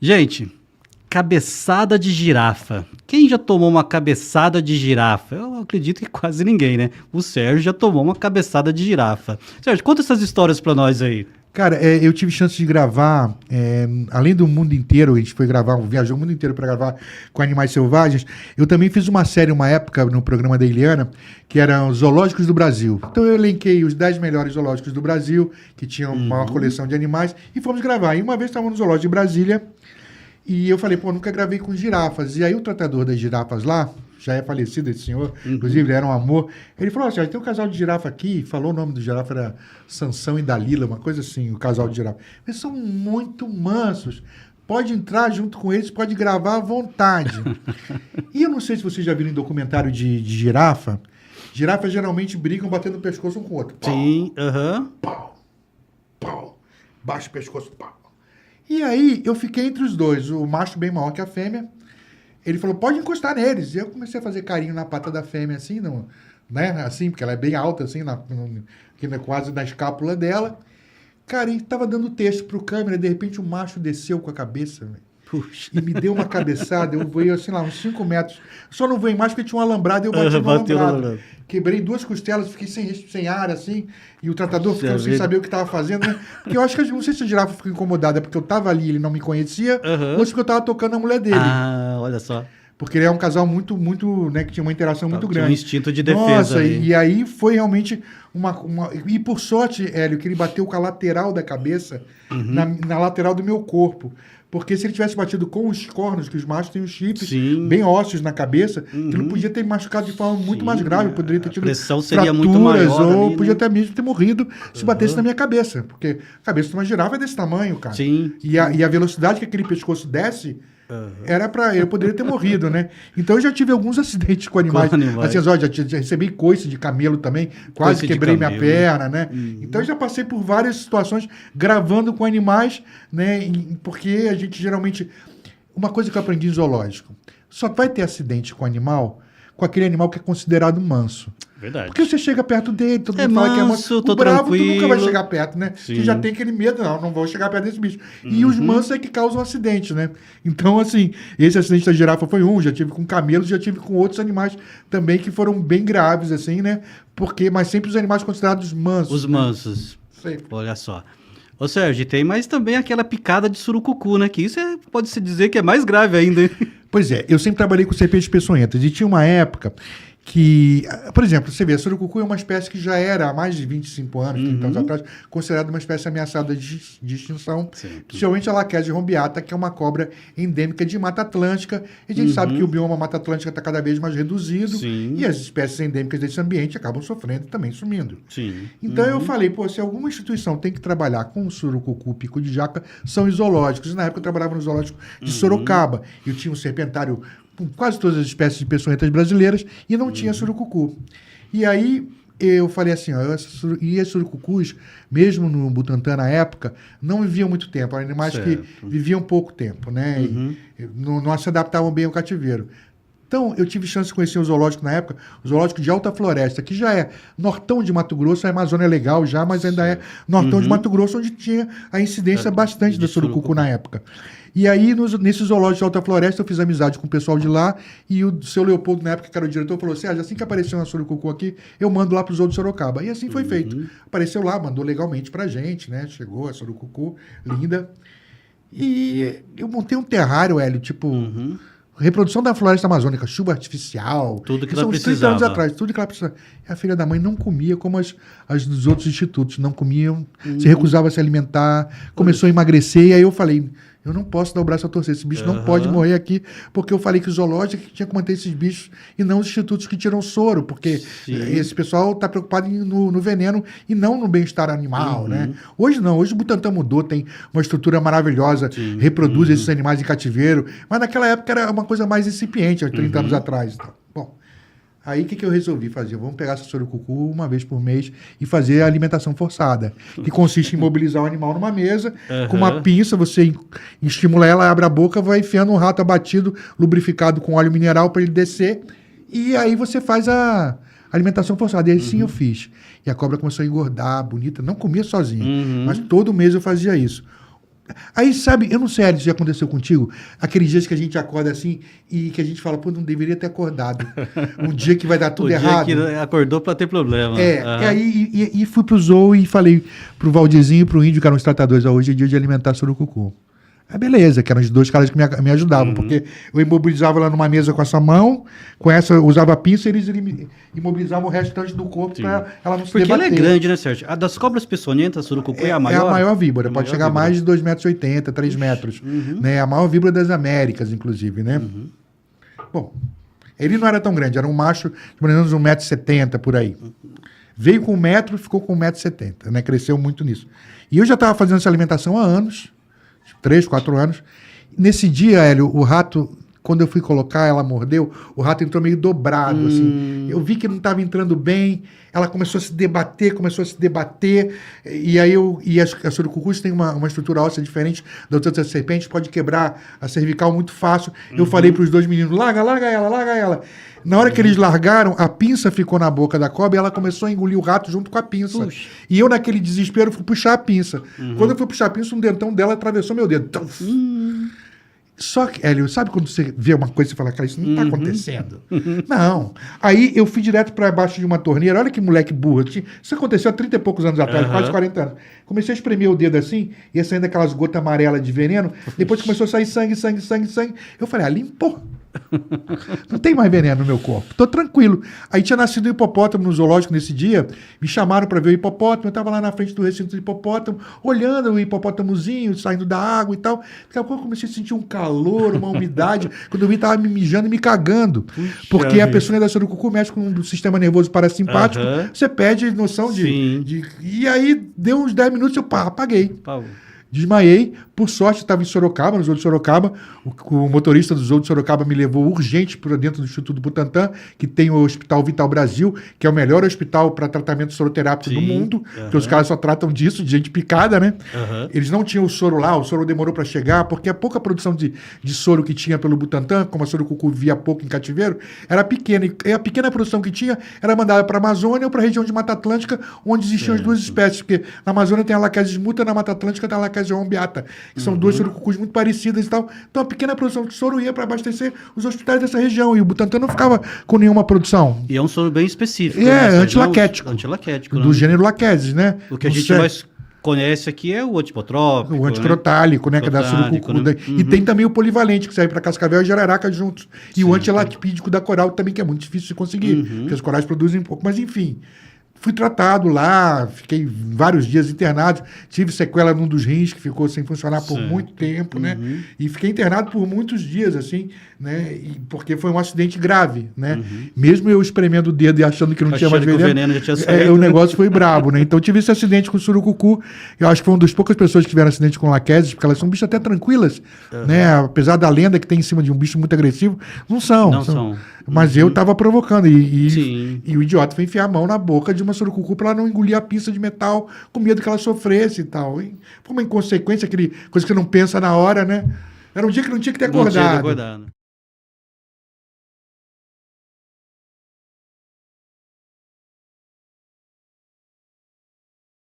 Gente, cabeçada de girafa. Quem já tomou uma cabeçada de girafa? Eu acredito que quase ninguém, né? O Sérgio já tomou uma cabeçada de girafa. Sérgio, conta essas histórias pra nós aí. Cara, eu tive chance de gravar, além do mundo inteiro, a gente foi gravar, viajou o mundo inteiro para gravar com animais selvagens. Eu também fiz uma série, uma época, no programa da Eliana, que eram os zoológicos do Brasil. Então eu elenquei os 10 melhores zoológicos do Brasil, que tinham maior coleção de animais, e fomos gravar. E uma vez estávamos no zoológico de Brasília, e eu falei, pô, nunca gravei com girafas. E aí o tratador das girafas lá, já é falecido esse senhor, inclusive ele era um amor, ele falou assim, tem um casal de girafa aqui, falou o nome do girafa, era Sansão e Dalila, uma coisa assim, o casal de girafa. Eles são muito mansos, pode entrar junto com eles, pode gravar à vontade. E eu não sei se vocês já viram em documentário de girafa, girafas geralmente brigam batendo o pescoço um com o outro. Pau, Sim, pau, pau, baixa o pescoço, pau. E aí eu fiquei entre os dois, o macho bem maior que a fêmea. Ele falou, pode encostar neles. E eu comecei a fazer carinho na pata da fêmea, assim, né? Assim, porque ela é bem alta, assim, quase na escápula dela. Cara, e tava dando texto pro câmera, de repente o macho desceu com a cabeça, velho. E me deu uma cabeçada, eu voei, assim lá, uns 5 metros. Só não voei mais porque tinha um alambrado e eu bati no alambrado. Quebrei 2 costelas, fiquei sem ar, assim, e o tratador ficou sem saber o que estava fazendo, né? Porque eu acho que, não sei se a girafa ficou incomodada, porque eu tava ali, ele não me conhecia, ou se porque eu tava tocando a mulher dele. Ah, olha só. Porque ele é um casal muito, né, que tinha uma interação muito grande. Tinha um instinto de defesa. Nossa, e aí foi realmente E por sorte, Hélio, que ele bateu com a lateral da cabeça, na lateral do meu corpo. Porque se ele tivesse batido com os cornos, que os machos têm os chifres bem ósseos na cabeça, que ele podia ter machucado de forma muito mais grave, poderia ter tido pressão seria muito maior ou ali, podia né? até mesmo ter morrido se batesse na minha cabeça. Porque a cabeça de uma girafa é desse tamanho, cara. Sim. E a velocidade que aquele pescoço desce, era pra... Eu poderia ter morrido, né? Então eu já tive alguns acidentes com animais. Assim, já recebi coice de camelo também, quase quebrei minha perna, né? Então eu já passei por várias situações gravando com animais, né? Porque a gente geralmente... Uma coisa que eu aprendi em zoológico, só vai ter acidente com animal, com aquele animal que é considerado manso. Verdade. Porque você chega perto dele, todo mundo fala que é manso. tô O bravo, tranquilo. tu nunca vai chegar perto, né? Sim. Você já tem aquele medo, não vou chegar perto desse bicho. E os mansos é que causam acidente, né? Então, assim, esse acidente da girafa foi já tive com camelos, já tive com outros animais também que foram bem graves, assim, né? Mas sempre os animais considerados mansos. Os mansos. Sempre. Olha só. Ô, Sérgio, tem mais também aquela picada de surucucu, né? Que isso pode-se dizer que é mais grave ainda, hein? Pois é, eu sempre trabalhei com serpentes peçonhentas e tinha uma época que, por exemplo, você vê, a surucucu é uma espécie que já era há mais de 25 anos, 30 anos atrás, considerada uma espécie ameaçada de extinção, principalmente a Lachesia rombiata, que é uma cobra endêmica de Mata Atlântica, e a gente sabe que o bioma Mata Atlântica está cada vez mais reduzido, e as espécies endêmicas desse ambiente acabam sofrendo e também sumindo. Então eu falei, se alguma instituição tem que trabalhar com surucucu, pico de jaca, são os zoológicos. E na época eu trabalhava no zoológico de Sorocaba, eu tinha um serpentário com quase todas as espécies de peçonhentas brasileiras e não tinha surucucu. E aí eu falei assim, e as surucucus, mesmo no Butantã na época, não viviam muito tempo, eram animais que viviam pouco tempo, né? E não se adaptavam bem ao cativeiro. Então, eu tive chance de conhecer o zoológico na época, o zoológico de Alta Floresta, que já é nortão de Mato Grosso, a Amazônia é legal já, mas ainda é nortão de Mato Grosso, onde tinha a incidência bastante da surucucu na época. E aí, nesse zoológico de Alta Floresta, eu fiz amizade com o pessoal de lá, e o seu Leopoldo, na época, que era o diretor, falou, Sérgio, assim que apareceu uma surucucu aqui, eu mando lá para os outros de Sorocaba. E assim foi feito. Apareceu lá, mandou legalmente pra gente, né? Chegou a surucucu, linda. E eu montei um terrário, Hélio, tipo... Reprodução da floresta amazônica, chuva artificial. Tudo que ela são precisava. 30 anos atrás, tudo que ela precisava. E a filha da mãe não comia como as dos outros institutos, não comiam, se recusava a se alimentar, começou a emagrecer, e aí eu falei, eu não posso dar o braço a torcer, esse bicho não pode morrer aqui, porque eu falei que o zoológico tinha que manter esses bichos e não os institutos que tiram soro, porque esse pessoal está preocupado no veneno e não no bem-estar animal, né? Hoje não, hoje o Butantã mudou, tem uma estrutura maravilhosa, reproduz esses animais em cativeiro, mas naquela época era uma coisa mais incipiente, há 30 anos atrás. Então. Bom, aí o que eu resolvi fazer? Vamos pegar essa surucucu uma vez por mês e fazer a alimentação forçada, que consiste em mobilizar o animal numa mesa, com uma pinça, você estimula ela, abre a boca, vai enfiando um rato abatido, lubrificado com óleo mineral para ele descer, e aí você faz a alimentação forçada. E aí sim eu fiz. E a cobra começou a engordar, bonita. Não comia sozinha, mas todo mês eu fazia isso. Aí, sabe, eu não sei se já aconteceu contigo, aqueles dias que a gente acorda assim e que a gente fala, pô, não deveria ter acordado. Um dia que vai dar tudo errado. O dia que acordou pra ter problema. Aí fui pro Zou e falei pro Valdirzinho e pro Índio, que eram os tratadores, hoje é dia de alimentar surucucu. Aí beleza, que eram os dois caras que me ajudavam, porque eu imobilizava ela numa mesa com essa mão, com essa eu usava a pinça e eles imobilizavam o restante do corpo para ela não se Porque debater. ela é grande, né, Sérgio? A das cobras peçonhentas, a surucucu é a maior? É a maior víbora, pode chegar a víbora. mais de 2,80 m, 3 metros. Né? A maior víbora das Américas, inclusive, né? Bom, ele não era tão grande, era um macho de mais ou menos 1,70 m por aí. Veio com 1 metro e ficou com 1,70 m, né? Cresceu muito nisso. E eu já estava fazendo essa alimentação há anos, 3, 4 anos. Nesse dia, Hélio, o rato, quando eu fui colocar, ela mordeu, o rato entrou meio dobrado, assim. Eu vi que não estava entrando bem, ela começou a se debater, e aí a surucucus tem uma estrutura óssea diferente das outras serpentes, pode quebrar a cervical muito fácil. Eu falei para os dois meninos, larga ela. Na hora que eles largaram, a pinça ficou na boca da cobra e ela começou a engolir o rato junto com a pinça. Puxa. E eu, naquele desespero, fui puxar a pinça. Quando eu fui puxar a pinça, um dentão dela atravessou meu dedo. Só que, Hélio, sabe quando você vê uma coisa e você fala, cara, isso não tá acontecendo? Não. Aí eu fui direto para baixo de uma torneira. Olha que moleque burro. Isso aconteceu há 30 e poucos anos atrás, quase 40 anos. Comecei a espremer o dedo assim, ia saindo aquelas gotas amarelas de veneno. Depois começou a sair sangue. Eu falei, limpou. Não tem mais veneno no meu corpo. Tô tranquilo. Aí tinha nascido um hipopótamo no zoológico nesse dia. Me chamaram para ver o hipopótamo. Eu tava lá na frente do recinto do hipopótamo, olhando o hipopótamozinho saindo da água e tal. Daqui a pouco eu comecei a sentir um calor, uma umidade. Quando eu vi, tava me mijando e me cagando. Porque a peçonha da surucucu mexe com um sistema nervoso parasimpático. Você perde noção de... E aí, deu uns 10 minutos, eu apaguei. Desmaiei. Por sorte, estava em Sorocaba, no Zoo de Sorocaba. O motorista do Zoo de Sorocaba me levou urgente para dentro do Instituto Butantan, que tem o Hospital Vital Brasil, que é o melhor hospital para tratamento soroterápico do mundo, porque os caras só tratam disso, de gente picada, né? Eles não tinham o soro lá, o soro demorou para chegar, porque a pouca produção de soro que tinha pelo Butantan, como a surucucu via pouco em cativeiro, era pequena. E a pequena produção que tinha era mandada para a Amazônia ou para a região de Mata Atlântica, onde existiam as duas espécies, porque na Amazônia tem a Lachesis muta, na Mata Atlântica tem a Lachesis rombeata, que são duas surucucus muito parecidas e tal. Então a pequena produção de soro ia para abastecer os hospitais dessa região, e o Butantan não ficava com nenhuma produção. E é um soro bem específico. Antilaquético. Antilaquético. Do gênero Lachesis, né? O que a gente mais conhece aqui é o antipotrópico. O anticrotálico, né? Que é da surucucu. Né? E tem também o polivalente, que serve para cascavel e jararaca juntos. E o antilacpídico da coral também, que é muito difícil de conseguir, porque os corais produzem pouco. Mas enfim... Fui tratado lá, fiquei vários dias internado, tive sequela num dos rins que ficou sem funcionar por muito tempo, né? E fiquei internado por muitos dias, assim, né? Porque foi um acidente grave, né? Mesmo eu espremendo o dedo e achando que não tinha mais veneno, já tinha saído. O negócio foi brabo, né? Então tive esse acidente com o surucucu. Eu acho que foi uma das poucas pessoas que tiveram acidente com laqueses, porque elas são bichos até tranquilas, né? Apesar da lenda que tem em cima de um bicho muito agressivo, não são. Mas eu tava provocando. E o idiota foi enfiar a mão na boca de uma surucucu para ela não engolir a pinça de metal com medo que ela sofresse e tal. E foi uma inconsequência, coisa que você não pensa na hora, né? Era um dia que não tinha que ter acordado.